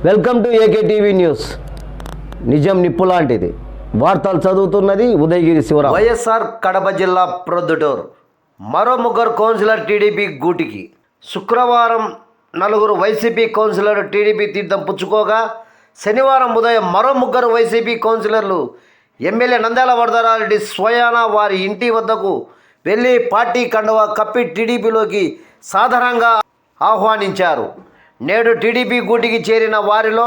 Welcome to AKTV news. నిజం నిప్పు లాంటిది. వార్తలు చదువుతున్నది ఉదయగిరి శివరాం. వైఎస్ఆర్ కడప జిల్లా ప్రొద్దుటూరు. మరో ముగ్గురు కౌన్సిలర్ టీడీపీ గూటికి. శుక్రవారం నలుగురు వైసీపీ కౌన్సిలర్ టీడీపీ తీర్థం పుచ్చుకోగా, శనివారం ఉదయం మరో ముగ్గురు వైసీపీ కౌన్సిలర్లు ఎమ్మెల్యే నంద్యాల వరదరారెడ్డి స్వయానా వారి ఇంటి వద్దకు వెళ్ళి పార్టీ కండువా కప్పి టీడీపీలోకి సాధారణంగా ఆహ్వానించారు. నేడు టీడీపీ గూటికి చేరిన వారిలో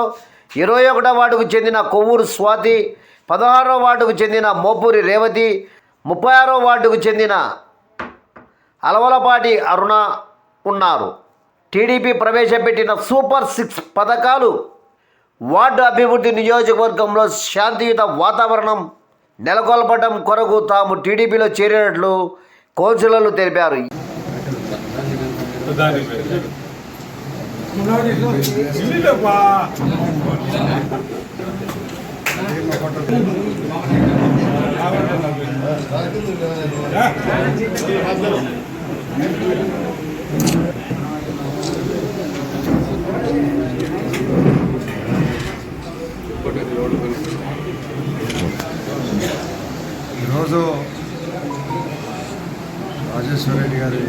21వ వార్డుకు చెందిన కొవ్వూరు స్వాతి, 16వ వార్డుకు చెందిన మోపూరి రేవతి, 36వ వార్డుకు చెందిన అలవలపాటి అరుణ ఉన్నారు. టీడీపీ ప్రవేశపెట్టిన సూపర్ 6 పథకాలు వార్డు అభివృద్ధి, నియోజకవర్గంలో శాంతియుత వాతావరణం నెలకొల్పడం కొరకు తాము టీడీపీలో చేరినట్లు కౌన్సిలర్లు తెలిపారు. ఈరోజు రాజేశ్వర రెడ్డి గారి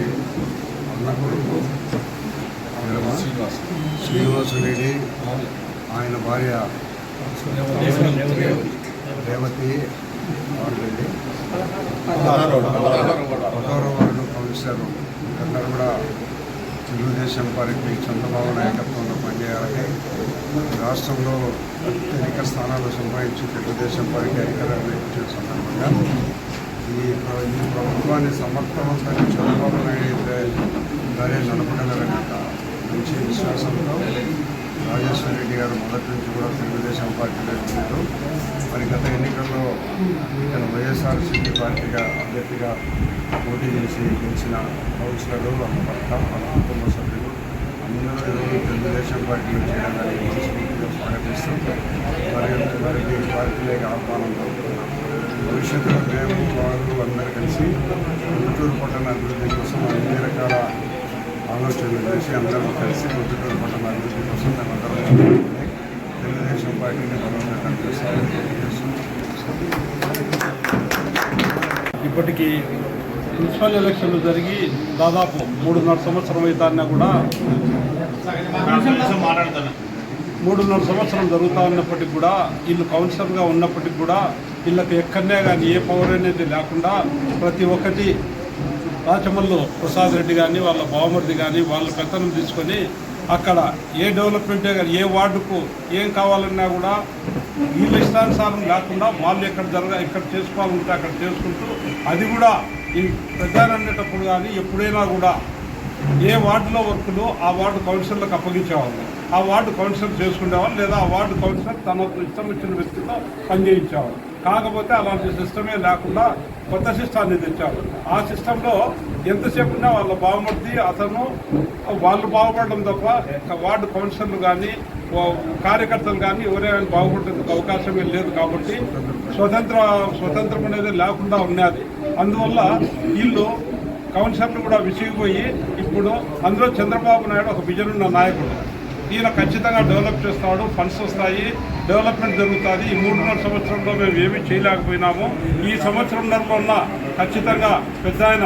అన్న కొడుకు శ్రీనివాసరెడ్డి, ఆయన భార్య రేవతి వార్డు 16వ వార్డు కౌన్సిలర్ అందరూ కూడా తెలుగుదేశం పార్టీ చంద్రబాబు నాయకత్వంలో పనిచేయాలని, రాష్ట్రంలో అత్యధిక స్థానాలు సంపాదించి తెలుగుదేశం పార్టీ అధికారాన్ని ఇచ్చే సందర్భంగా ఈ ప్రభుత్వాన్ని సమర్థవంతంగా చంద్రబాబు నాయుడు గారే నడపగలరనే మంచి విశ్వాసంతో రాజేశ్వర రెడ్డి గారు మొదటి నుంచి కూడా తెలుగుదేశం పార్టీలో ఉన్నారు. మరి గత ఎన్నికల్లో ఇక్కడ వైఎస్ఆర్సీపీ పార్టీగా అభ్యర్థిగా పోటీ చేసి గెలిచిన కౌన్సిలర్లు, వాళ్ళ భర్త, వాళ్ళ కుటుంబ సభ్యులు అందరూ తెలుగుదేశం పార్టీలో చేయాలని మనస్ఫూర్తిగా స్వాగతిస్తూ వారికి పార్టీలోకి ఆహ్వానం జరుగుతున్నాం. భవిష్యత్తులో మేము వాళ్ళు అందరూ కలిసి ప్రొద్దుటూరు పట్టణ అభివృద్ధి కోసం అన్ని రకాల ఆలోచనలు చేసి అందరం కలిసి ప్రొద్దుటూరు పట్టణ అభివృద్ధి కోసం మేమందరం తెలుగుదేశం పార్టీని బలోపేతం చేస్తామని ఇప్పటికీ మున్సిపల్ ఎలక్షన్లు జరిగి దాదాపు 3.5 సంవత్సరం అవుతాన్నా కూడా 3.5 సంవత్సరం జరుగుతూ ఉన్నప్పటికీ కూడా వీళ్ళు కౌన్సిలర్గా ఉన్నప్పటికీ కూడా వీళ్ళకి ఎక్కడనే కానీ ఏ పవర్ అనేది లేకుండా ప్రతి ఒక్కటి రాచమల్లు ప్రసాద్ రెడ్డి కానీ వాళ్ళ బావమరిది కానీ వాళ్ళ పెత్తనం తీసుకొని అక్కడ ఏ డెవలప్మెంటే కానీ ఏ వార్డుకు ఏం కావాలన్నా కూడా వీళ్ళ ఇష్టానుసారం లేకుండా వాళ్ళు ఎక్కడ చేసుకోవాలంటే అక్కడ చేసుకుంటూ, అది కూడా ఈ ప్రజలు అనేటప్పుడు కానీ ఎప్పుడైనా కూడా ఏ వార్డులో వర్కులు ఆ వార్డు కౌన్సిలర్లకు అప్పగించేవాళ్ళు, ఆ వార్డు కౌన్సిలర్ చేసుకునేవాళ్ళు, లేదా ఆ వార్డు కౌన్సిలర్ తన ఇష్టం వచ్చిన వ్యక్తితో పనిచేయించేవాళ్ళు. కాకపోతే అలాంటి సిస్టమే లేకుండా కొత్త సిస్టాన్ని తెచ్చారు. ఆ సిస్టంలో ఎంతసేపు ఉన్నా వాళ్ళ బావమర్ది అతను వాళ్ళు బాగుపడడం తప్ప వార్డు కౌన్సిలర్లు కానీ కార్యకర్తలు కానీ ఎవరైనా బాగుపడేందుకు అవకాశమే లేదు. కాబట్టి స్వతంత్రం అనేది లేకుండా ఉన్నది. అందువల్ల వీళ్ళు కౌన్సిలర్లు కూడా విసిగిపోయి ఇప్పుడు అందులో చంద్రబాబు నాయుడు ఒక విజన్ ఉన్న నాయకుడు. ఈయన ఖచ్చితంగా డెవలప్ చేస్తాడు, ఫండ్స్ వస్తాయి, డెవలప్మెంట్ జరుగుతుంది. ఈ 3.5 సంవత్సరంలో మేము ఏమీ చేయలేకపోయినాము. ఈ సంవత్సరంలో ఉన్న ఖచ్చితంగా పెద్ద ఆయన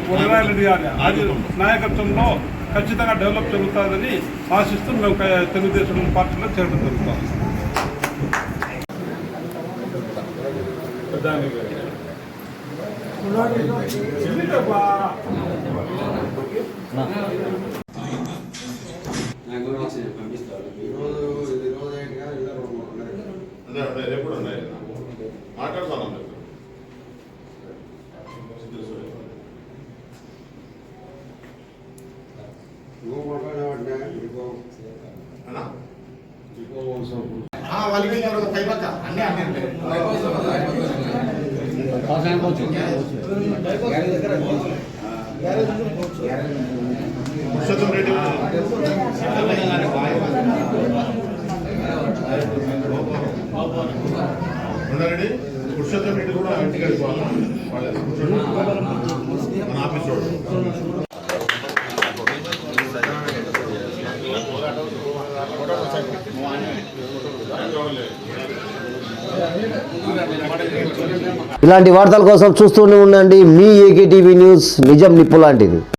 వరదరారెడ్డి గారి అది నాయకత్వంలో ఖచ్చితంగా డెవలప్ జరుగుతుందని ఆశిస్తూ మేము తెలుగుదేశం పార్టీలో చేరడం జరుగుతుంది. మాట్లాడుతున్నాం. పురుషోత్తం రెడ్డి కూడా ఇంటికి వెళ్ళిపోవాలి. మన ఆఫీస్ ఇలాంటి వార్తల కోసం చూస్తూనే ఉండండి మీ ఏకే టీవీ న్యూస్, నిజం నిప్పు లాంటిది.